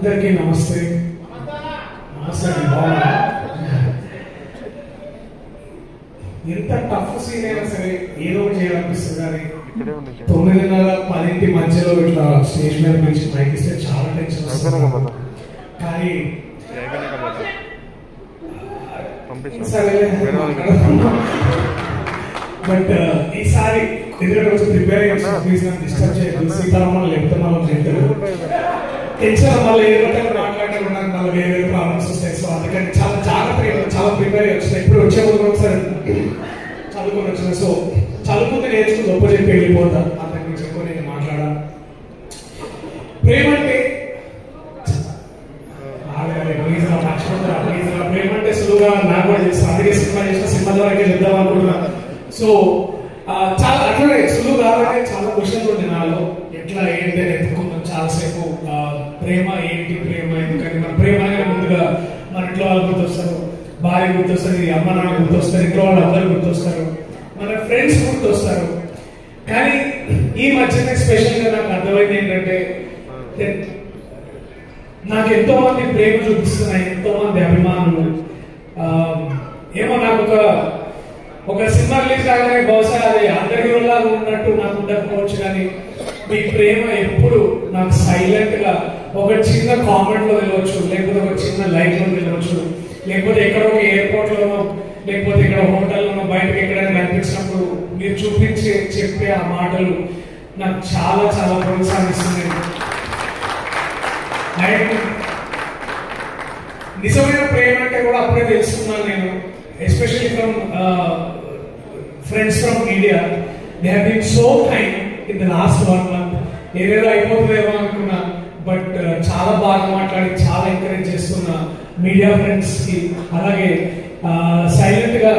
అందరికీ నమస్తే. నమస్తే. ఎంత టఫ్ సీన్ అయినా సరే ఏదో చేయాలనిపిస్తుంది. కానీ 9:30-10 మధ్యలో ఇట్లా స్టేజ్ మీద పిలిచి మైక్ ఇస్తే చాలా టెన్షన్ వస్తుంది. కానీ బట్ ఈసారి ఎందుకంటే వచ్చి ప్రిపేర్ అయ్యి ప్లీజ్ నన్ను డిస్టర్బ్ చేయలేదు. సీతారామన్ లేకపోతే మనం చెప్తారు టెన్షన్ మళ్ళీ ఏదో మాట్లాడే నాకు మళ్ళీ వేరే వేరే ప్రాబ్లమ్స్ వస్తాయి. సో అందుకని చాలా జాగ్రత్తగా చాలా ప్రిపేర్ అయ్యి వచ్చినాయి. ఇప్పుడు వచ్చే ముందు ఒకసారి చదువుకొని వచ్చిన. సో చదువుకుంటే నేర్చుకుని గొప్ప చెప్పి వెళ్ళిపోతా. అంతకు చెప్పుకొని నేను మాట్లాడా. ప్రేమ అంటే ప్రేమ అంటే సులువుగా నాకు కూడా చేస్తాను. అందుకే సినిమా చేసిన సినిమా ద్వారా చెప్దాం అనుకుంటున్నా. సో చాలా అట్లనే సులువు కావాలంటే చాలా క్వశ్చన్స్ ఉంది నాలో. ఎట్లా ఏంటి అని ఎత్తుకున్నాం చాలాసేపు. ప్రేమ ఏంటి, ప్రేమ ఎందుకంటే మన ప్రేమ అనేది ముందుగా మన ఇంట్లో వాళ్ళు గుర్తొస్తారు, భార్య గుర్తొస్తుంది, అమ్మ నాన్న గుర్తొస్తారు, ఇంట్లో వాళ్ళు అందరూ గుర్తొస్తారు, మన ఫ్రెండ్స్ గుర్తొస్తారు. కానీ ఈ మధ్యనే స్పెషల్గా నాకు అర్థమైంది ఏంటంటే నాకు ఎంతో మంది ప్రేమ చూపిస్తున్నాయి, ఎంతో మంది అభిమానులు. ఏమో నాకు ఒక సినిమా రిలీజ్ కాగానే బహుశా అది అందరి హీరోలాగా ఉన్నట్టు నాకు ఉండకపోవచ్చు. కానీ మీ ప్రేమ ఎప్పుడు నాకు సైలెంట్ గా ఒక చిన్న కామెంట్ లో వెళ్ళవచ్చు, లేకపోతే ఒక చిన్న లైట్ లో వెళ్ళవచ్చు, లేకపోతే ఎక్కడో ఒక ఎయిర్పోర్ట్ లోనో లేకపోతే ఇక్కడ హోటల్లోనో బయటకు ఎక్కడైనా కనిపించినప్పుడు మీరు చూపించి చెప్పే ఆ మాటలు నాకు చాలా చాలా ప్రోత్సాహిస్తున్నాయి. అండ్ నిజమైన ప్రేమ అంటే కూడా అప్పుడే తెలుసుకున్నాను నేను, especially from friends from India. They have been so kind in the last 1 month. ఏదేదో అయిపోతుందేమో అనుకున్నా, బట్ చాలా బాగా మాట్లాడి చాలా ఎంకరేజ్ చేస్తున్న మీడియా ఫ్రెండ్స్ కి, అలాగే సైలెంట్ గా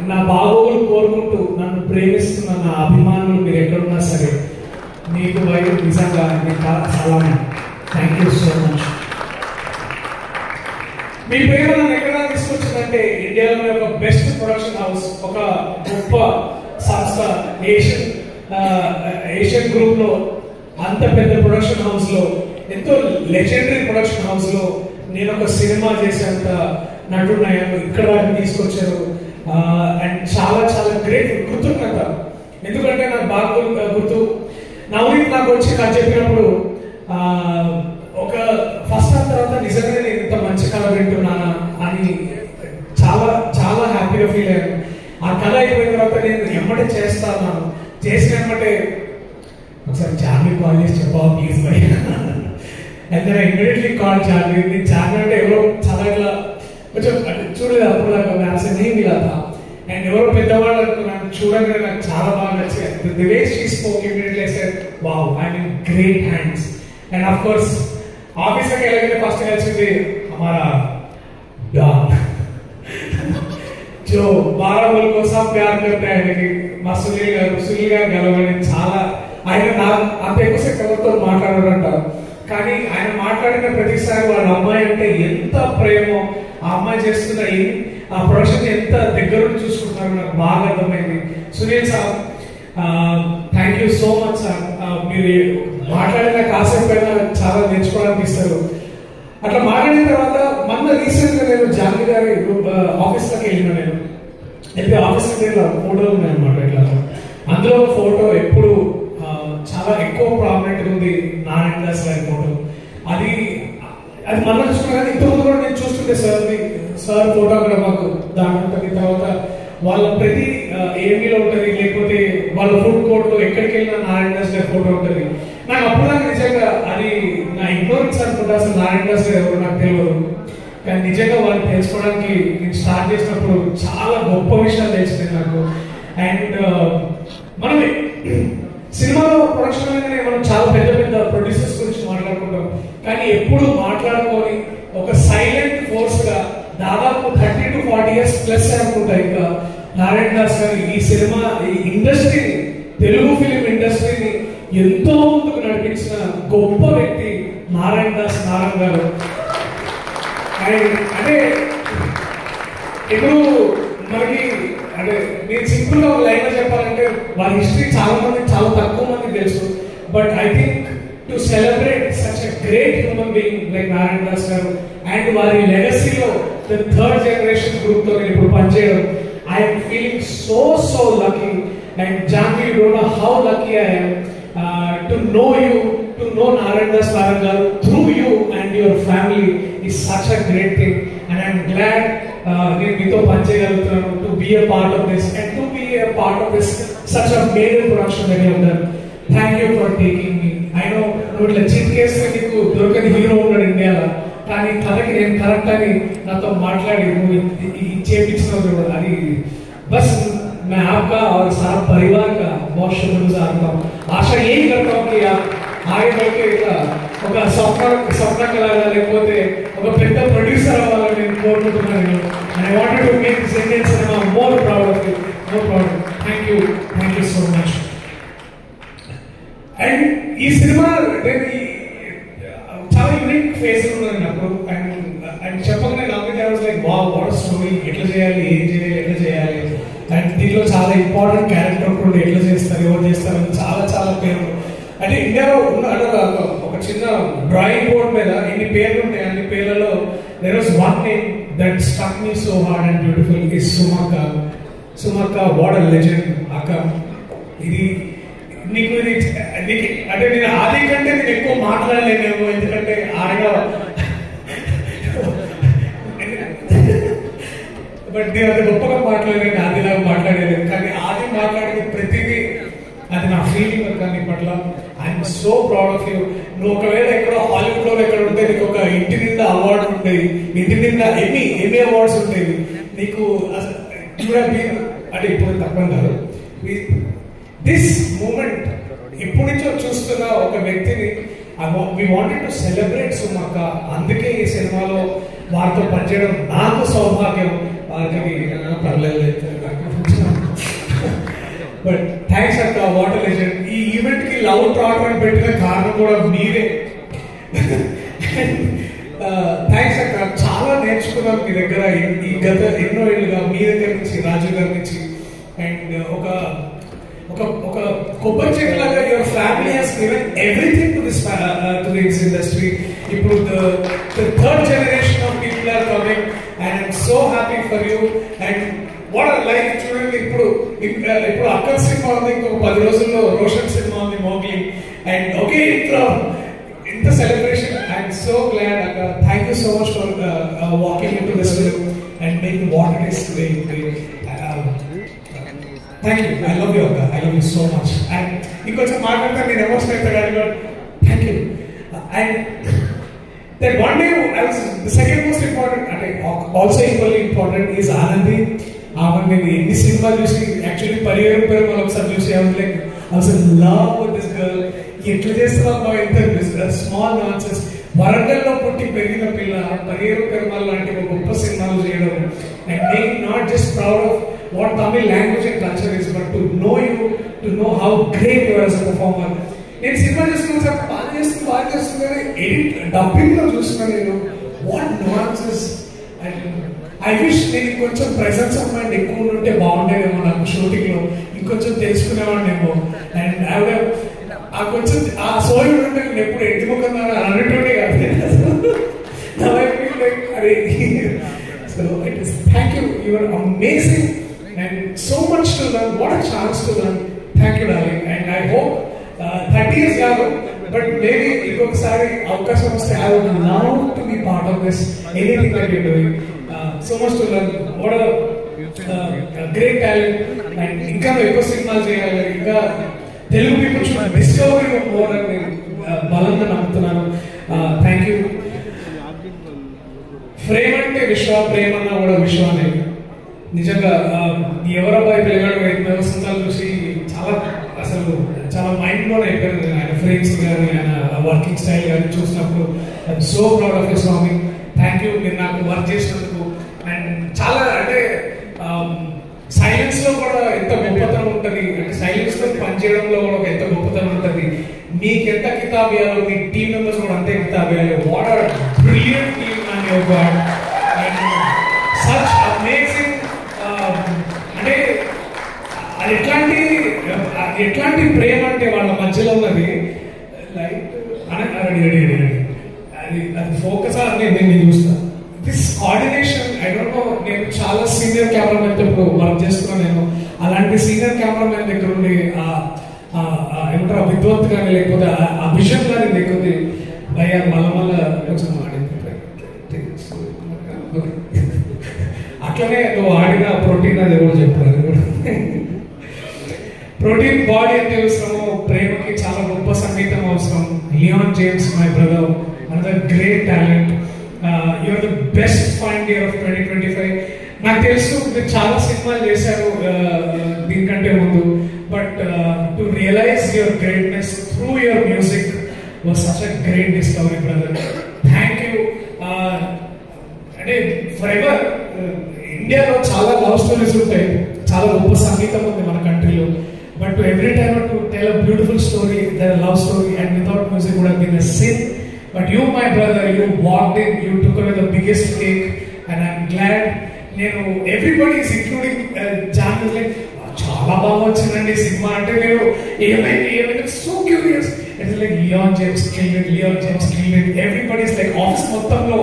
నా బాగోగులు కోరుకుంటూ నన్ను ప్రేమిస్తున్న నా అభిమానులు మీరు ఎక్కడున్నా సరే మీకు నిజంగా చాలా థ్యాంక్ యూ సో మచ్. మీ ప్రేమ నన్ను ఎక్కడ తీసుకొచ్చిందంటే ఇండియాలోనే ఒక బెస్ట్ ప్రొడక్షన్ హౌస్, ఒక గొప్ప సంస్థ ఏషియన్ గ్రూప్ లో, అంత పెద్ద ప్రొడక్షన్ హౌస్ లో, ఎంతో లెజెండరీ ప్రొడక్షన్ హౌస్ లో నేను ఒక సినిమా చేసేంత నటున్నాను. ఇక్కడ తీసుకొచ్చారు. అండ్ చాలా చాలా గ్రేట్ కృతజ్ఞత. ఎందుకంటే నాకు బాగా గుర్తు, నవనీత్ నాకు వచ్చి నాకు చెప్పినప్పుడు ఒక ఫస్ట్ టైం తర్వాత నిజంగా నేను ఇంత మంచి కళ వింటున్నానా అని చాలా చాలా హ్యాపీగా ఫీల్ అయ్యాను. ఆ కళ అయిపోయిన తర్వాత నేను ఎమ్మటే చేస్తాను. చేసిన ఎమ్మటే ఒకసారి చార్లీ కాల్ చేసి చెప్పావు ప్లీజ్ బై. అండ్ నేను ఇమీడియట్లీ కాల్ చార్లీ. నేను చార్లీ అంటే ఎవరో చాలా ఇట్లా కొంచెం చూడలేదు అప్పుడు నాకు మ్యాథ్స్ ఇలా. అండ్ ఎవరో పెద్దవాళ్ళు అనుకున్నాను, చూడగానే నాకు చాలా బాగా నచ్చింది. The way she spoke immediately I said wow, I mean great hands. And of course officer కి ఎలాగైతే ఫస్ట్ కలిసింది हमारा डॉग जो 12 मुल्कों से प्यार करते हैं कि మా సునీల్ గారు గెలవని చాలా ఆయన అంత ఎక్కువసేపు ఎవరితో మాట్లాడారంట. కానీ ఆయన మాట్లాడిన ప్రతిసారి వాళ్ళ అమ్మాయి అంటే ఎంత ప్రేమో, ఆ అమ్మాయి చేస్తున్న ఆ ప్రొడక్షన్ ఎంత దగ్గర చూసుకుంటున్నారో నాకు బాగా అర్థమైంది. Sunil sir thank you so much sir. మీరు మాట్లాడిన కాసేపు పైన చాలా నేర్చుకోవడానికి ఇస్తారు. అట్లా మాట్లాడిన తర్వాత మొన్న రీసెంట్ గా నేను జాన్వి గారి ఆఫీస్ లోకి వెళ్ళిన. నేను అయితే ఆఫీస్ లో ఫోటోలు ఉన్నాయన్నమాట. ఇట్లా అందులో ఫోటో ఎప్పుడు చాలా ఎక్కువ ప్రామినెంట్ ఉంది, నారాయణ దాస్ గారి ఫోటో. అది మొన్న చూసుకున్నా కానీ ఇంతకుముందు కూడా నేను చూస్తుంటే సార్ ఫోటో అక్కడ మాకు దాని ఉంటుంది. తర్వాత వాళ్ళ ప్రతి ఏమీలో ఉంటుంది, లేకపోతే వాళ్ళ ఫుడ్ కోర్ట్ లో ఎక్కడికి వెళ్ళినా నారాయణ దాస్ గారి ఫోటో ఉంటుంది. నాకు అప్పుడు నాకు నిజంగా అది నా ఇగ్నోరెన్స్ అనుకుంటా, అసలు నారాయణ దాస్ గారు ఎవరు నాకు తెలియదు. కానీ నిజంగా వాళ్ళు తెలుసుకోవడానికి నేను స్టార్ట్ చేసినప్పుడు చాలా గొప్ప విషయాలు తెలిసింది నాకు. అండ్ మనం సినిమాలో ప్రొడక్షన్ అనేది మనం చాలా పెద్ద పెద్ద ప్రొడ్యూసర్స్ గురించి మాట్లాడుకుంటాం, కానీ ఎప్పుడు మాట్లాడుకొని ఒక సైలెంట్ ఫోర్స్ గా దాదాపు 30 to 40 years ప్లస్ అనుకుంటా ఇంకా నారాయణ దాస్ గారు ఈ సినిమా ఈ ఇండస్ట్రీని, తెలుగు ఫిలిం ఇండస్ట్రీని ఎంతో ముందుకు నడిపించిన గొప్ప వ్యక్తి నారాయణ దాస్ గారు. అంటే ఇప్పుడు మనకి అంటే నేను సింపుల్ గా లైన్ లో చెప్పాలంటే వాళ్ళ హిస్టరీ చాలా మంది చాలా తక్కువ మంది తెలుసు. But I think to celebrate such a great human being like Narayan Das garu and వారి లెగసీలో the third generation group తో నేను ఇప్పుడు పనిచేయడం I am feeling so lucky and Janvi, you don't know how lucky I am to know you, to know Narayan Das garu through you and your family is such a great thing and I am glad నేను మీతో పనిచేయగలుగుతున్నాను to be a part of this and to be a part of this such a major production that you have done. Thank you for taking me. I know నువ్వు ఇట్లా చిట్కేస్తే నీకు దొరకని hero ఉన్నాడు ఇండియాలో, కానీ కథకి నేను కరెక్ట్ అని నాతో మాట్లాడి నువ్వు చేపించినావు అది बस मैं आपका और सारा परिवार का बहुत शुक्रगुजार हूँ. आशा यही करता हूँ कि आप आगे बढ़ के ఒక స్వప్న కళగా లేకపోతే ఒక పెద్ద ప్రొడ్యూసర్ అవ్వాలని నేను కోరుకుంటున్నాను. And I wanted to make this Indian cinema more proud of you. No problem. Thank you so much. And ఈ సినిమా చాలా యూనిక్ ఫేస్ ఉన్నది నాకు అండ్ చెప్పగానే నాకు I was like wow what a story, ఎట్లా చేయాలి, ఏం చేయాలి, ఎట్లా చేయాలి అండ్ దీంట్లో చాలా ఇంపార్టెంట్ క్యారెక్టర్ కూడా ఎట్లా చేస్తారు, ఎవరు చేస్తారు అని చాలా పేర్లు అంటే ఇండియాలో ఉన్న ఒక చిన్న డ్రాయింగ్ బోర్డ్ మీద ఎన్ని పేర్లు ఉంటాయి అన్ని పేర్లలో there was one name that struck me so hard and beautiful is సుమక్క వాట్ అ లెజెండ్ అక్క. ఇది నీకు అంటే నేను ఆది కంటే నేను ఎక్కువ మాట్లాడలేనేమో, ఎందుకంటే ఆడగా బట్ నేను అది గొప్పగా మాట్లాడలేను, ఆదిలాగా మాట్లాడలేదు, కానీ ఆది మాట్లాడేది ప్రతిదీ అది నా ఫీలింగ్ కానీ పట్ల I'm so proud of you. నువ్వు ఒకవేళ ఎక్కడో హాలీవుడ్ లో ఎక్కడ ఉంటే నీకు ఒక ఇంటి నిండా అవార్డు ఉండేది, ఇంటి నిండా ఎన్ని అవార్డ్స్ ఉండేవి నీకు. అంటే ఇప్పుడు తప్పని కాదు, దిస్ మూమెంట్ ఎప్పటి నుంచో చూస్తున్న ఒక వ్యక్తిని వి వాంటెడ్ టు సెలబ్రేట్ సుమక్క. అందుకే ఈ సినిమాలో వారితో పనిచేయడం నాకు సౌభాగ్యం. వారికి పర్లేదు బట్ థ్యాంక్స్ అక్క, వాట్ ఎ లెజెండ్. ఈ ఈవెంట్ కి లవ్ ట్రాట్ పెట్టిన కారణం కూడా మీరే. థ్యాంక్స్ అక్క, చాలా నేర్చుకున్నాం మీ దగ్గర ఈ గత ఎన్నో ఏళ్ళుగా, మీ దగ్గర నుంచి, రాజు గారి నుంచి. అండ్ ఒక కొబ్బరి చెట్లాగా your family has given everything to this industry. ఇప్పుడు the third generation of people are coming and I'm so happy for you. And what a life. చూడండి, ఇప్పుడు అక్కల్ సినిమా ఉంది, ఇంకొక 10 రోజుల్లో రోషన్ సినిమా ఉంది, మోగ్లీ. అండ్ ఓకే, ఇంత సెలబ్రేషన్. ఐఎమ్ సో గ్లాడ్ అక్క. Thank you so much for walking into this film and making what it is today. Thank you. I love you అక్క. I love you so much. And ఇంకొంచెం మాట్లాడితే నేను emotion అవుతాను కానీ thank you. And that one day the second most important and also equally important is Anandi. Avan in cinema చూసి actually పరివేరం పేరు మనం ఒకసారి చూసి I was in love with this girl. ఎట్లా చేస్తున్నా ఇంత స్మాల్ నాన్సెస్. వరంగల్లో పుట్టి పెరిగిన పిల్ల పరివేరం పెరుమాల్ లాంటి ఒక గొప్ప సినిమాలు చేయడం and being not just proud of what Tamil language and culture is, but to know you, to know how great you are as a performer. నేను సినిమా చూసుకున్నప్పుడు బాగా చేస్తుంది ఎడిట్ డబ్బింగ్ లో చూస్తున్నా నేను వాట్ nuances. ఐ విష్ నేను ఇంకొంచెం presence of mind ఎక్కువ ఉంటే బాగుండేదేమో, నాకు షూటింగ్ లో ఇంకొంచెం తెలుసుకునేవాడినేమో. అండ్ ఆ కొంచెం ఆ సోయి ఉంటే నేను ఎప్పుడు ఎట్టి ముఖం అన్నట్టుండే కాదు. So it is thank you, you are amazing and so much to learn. What a chance to learn. Thank you darling. And I hope 30 years కాదు, బట్ మేబీ ఇంకొకసారి అవకాశం వస్తే I would love to be part of this anything that you doing. So much to learn. What a great talent. And ఇంకా ఎక్కువ సినిమాలు చేయాలి, ఇంకా Telugu people should discover your more అని నేను బలంగా నమ్ముతున్నాను. Thank you. ఫ్రేమ్ అంటే విశ్వ, ప్రేమ అన్నా కూడా విశ్వ అనేది నిజంగా ఎవరబ్బాయి పిల్లగాడు 5 సినిమాలు చూసి చాలా మైండ్ బ్లోన్ అయిపోయింది. ఆయన ఫ్రేమ్స్ కానీ ఆయన వర్కింగ్ స్టైల్ కానీ చూసినప్పుడు I'm so proud of you Swami. Thank you, మీరు నాకు వర్క్ చేసినందుకు. అండ్ చాలా అంటే సైలెన్స్ లో కూడా ఎంత గొప్పతనం ఉంటుంది, అంటే సైలెన్స్ లో పనిచేయడంలో కూడా ఎంత గొప్పతనం ఉంటుంది. మీకు ఎంత కితాబియాలో మీ టీమ్ మెంబర్స్ కూడా అంతే కితాబియాలో. What are brilliant team and your god and such amazing. అంటే అది ఎట్లాంటి ప్రేమ అంటే వాళ్ళ మధ్యలో ఉన్నది. లైక్ అది ఫోకస్ నేను చూస్తాను. This coordination I don't know. నేను చాలా సీనియర్ కెమెరామెన్ తో ఇప్పుడు వర్క్ చేస్తున్నాను. నేను అలాంటి సీనియర్ కెమెరామెన్ దగ్గర ఉండి ఏమంటారు విద్వత్ కానీ లేకపోతే ఆ విజన్ కానీ లేకపోతే భయ్యా మళ్ళా కొంచెం అట్లనే నువ్వు ఆడిన ప్రోటీన్ అది కూడా చెప్పారు. ప్రోటీన్ బాడీ అంటే అవసరము, ప్రేమకి చాలా గొప్ప సంగీతం అవసరం. Leon James my brother, another great talent. You're the best find year of 2025. నాకు తెలుసు మీరు చాలా సినిమాలు చేశారు దీనికంటే ముందు, but to realize your greatness through your music was such a great discovery brother. Thank you. అంటే ఫర్ ఎవర్ ఇండియాలో చాలా లవ్ స్టోరీస్ ఉంటాయి, చాలా గొప్ప సంగీతం ఉంది మన కంట్రీలో, but every time to tell a beautiful story, their love story and without music would have been a sin. But you, my brother, you walked in, you took away the biggest cake, and I'm glad. Everybody is including Jan is like, chala baga vachinandi cinema ante neenu even so curious. It's like Leon James killed it, Leon James killed it. Everybody is like office mottamlo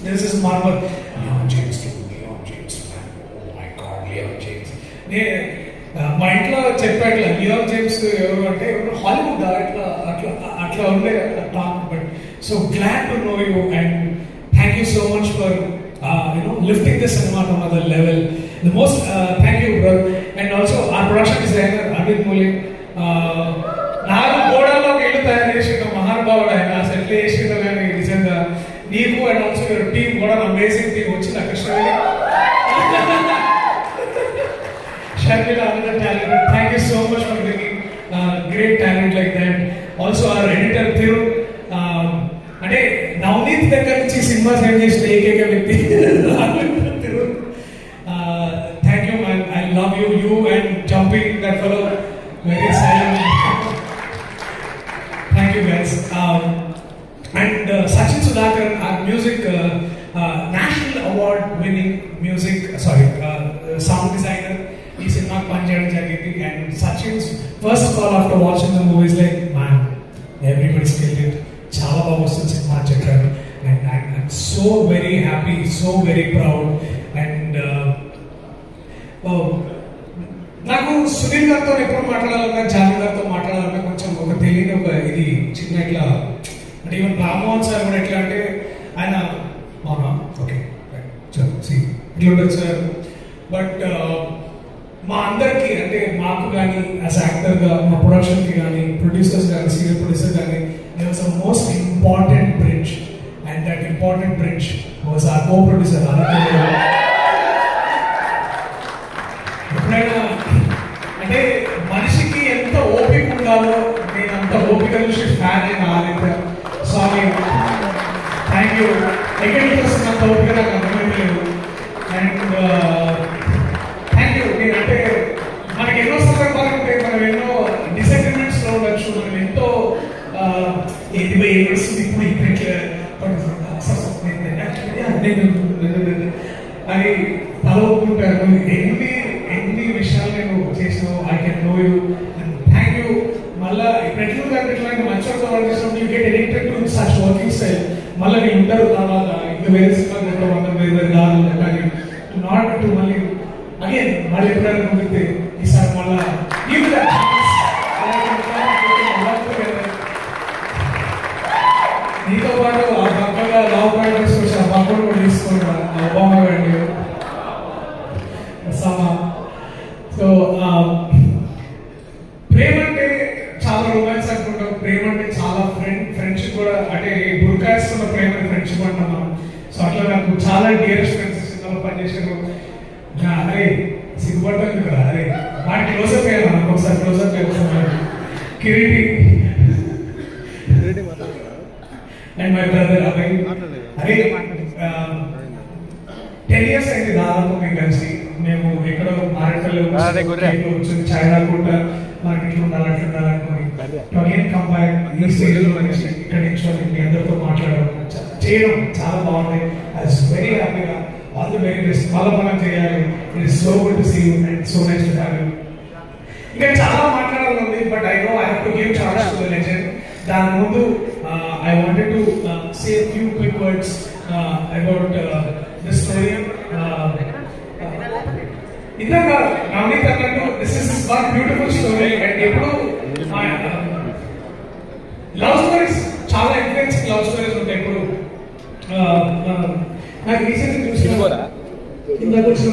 this is marvel. Leon James killed Leon James, man. Oh my God, Leon James. మా ఇంట్లో చెప్పాడు Lyon James ఎవరు అంటే Hollywood అట్లా అట్లా అట్లా ఉండే talk. But so glad to know you and thank you so much for lifting this cinema to another level. The most thank you brother. And also ఆ ప్రొడక్షన్ డిజైనర్ అమిత్ మూలి 4 గోడల్లోకి ఇల్లు తయారు చేసిన మహానుభావుడు ఆయన. ఆ సెటిల్ చేసిందో కానీ నిజంగా నీకు అండ్ ఆల్సో యువర్ టీమ్ కూడా అమేజింగ్ టీమ్ వచ్చింది. Krishnaveni, Sharmila, another talented. Thank you so much for bringing great talent like that. Also our editor Thiru. అంటే నవనీత్ దగ్గర నుంచి సినిమా సెండ్ చేసిన ఏకైక వ్యక్తి Thiru. Thank you man. I love you. You and jumping that fellow very silent. Thank you guys. And Sachin Sudhakar, our music national award winning music sound designer. ఈ సినిమాకి పనిచేయడం జరిగింది. And Sachin's first call after watching the movies like man everybody skilled it, చాలా బాగా వస్తుంది సినిమా అని చెప్పారు. And I'm so very happy, so very proud. And నాకు సునీల్ గారితో ఎప్పుడు మాట్లాడాలన్నా, జానీ గారితో మాట్లాడాలన్నా కొంచెం ఒక తెలియని ఒక ఇది చిన్న ఇట్లా అంటే ఈవెన్ రామ్మోహన్ సార్ కూడా ఎట్లా అంటే ఆయన అవునా ఓకే ఇట్లా ఉండదు సార్. బట్ మా అందరికి అంటే మాకు కానీ యాజ్ యాక్టర్గా మా ప్రొడక్షన్కి కానీ ప్రొడ్యూసర్స్ కానీ సీనియర్ ప్రొడ్యూసర్ కానీ there was a most important bridge and that important bridge was our co-producer Aditya. ఎప్పుడైనా అంటే మనిషికి ఎంత ఓపిక ఉండాలో నేను అంత ఓపిక నుంచి ఫ్యాన్ అయిన ఆదిత్య స్వామి. Thank you. ఎక్కడికి వస్తుంది అంత ఓపిక నాకు అర్థమైలేదు. And thank you. అంటే మనకి ఎన్నో సందర్భాలు ఉంటాయి, మనం ఎన్నో డిసగ్రిమెంట్స్ లో ఉండొచ్చు, మనం ఎంతో ఏది ఏడుస్తుంది ఇప్పుడు ఇప్పటికే అని తలవుకుంటారు. ఎన్ని విషయాలు నేను చేసావు. I can know you and thank you. మళ్ళీ పెట్రోల్ గారి మంచిగా వర్క్ చేసినప్పుడు you get addicted to such working style. మళ్ళీ నేను ఉంటారు తర్వాత ఇంకా వేరే సినిమాలు అందరూ వేరే వేరే దారులు కానీ నాట్ టు మళ్ళీ అగైన్ మళ్ళీ ఎప్పుడైనా కుదిరితే ఈసారి మళ్ళా నీతో పాటు ఆ పక్కగా లావు పాయింట్ తీసుకొచ్చి ఆ పక్కన కూడా తీసుకోండి ఒబామా గారిని సమా. సో ప్రేమ అంటే చాలా రొమాన్స్ అనుకుంటాం, ప్రేమ అంటే చాలా ఫ్రెండ్షిప్ కూడా అంటే గురికాస్తున్న ప్రేమ ఫ్రెండ్షిప్ అంటాం మనం. సో అట్లా నాకు చాలా డియరెస్ట్ ఫ్రెండ్స్ సినిమాలో పనిచేసారు. అరే సిగ్గుపడతాను కదా, అరే వాటి క్లోజప్ అయ్యాను నాకు ఒకసారి క్లోజప్ అయిపోతున్నాను. Kireeti and my brother Abhay. అరే 10 years అయింది దాదాపు మేము కలిసి. మేము ఎక్కడో మారేపల్లి కూర్చొని చాయ్ తాగుకుంటా మనకి ఇట్లా ఉండాలి అట్లా ఉండాలనుకుని అగైన్ కంపేర్ ఈ స్టేజ్లో నుంచి ఇక్కడ నిల్చొని మీ అందరితో మాట్లాడడం చేయడం చాలా బాగుంది. ఐ వాస్ వెరీ హ్యాపీగా. All the very best. మళ్ళీ మనం చేయాలి. It is so good to see you and so nice to have you. ఇంకా చాలా మాట్లాడాలి ఉంది, but I know I have to give chance to the legend. దాని ముందు words about this story. ఇందాక నవనీత్ అన్నట్టు this is one beautiful story. And ఎప్పుడు love stories చాలా ఇన్ఫ్లుయెన్సింగ్ లవ్ స్టోరీస్ ఉంటాయి. ఇప్పుడు నాకు రీసెంట్గా చూసిన ఇందాక వచ్చిన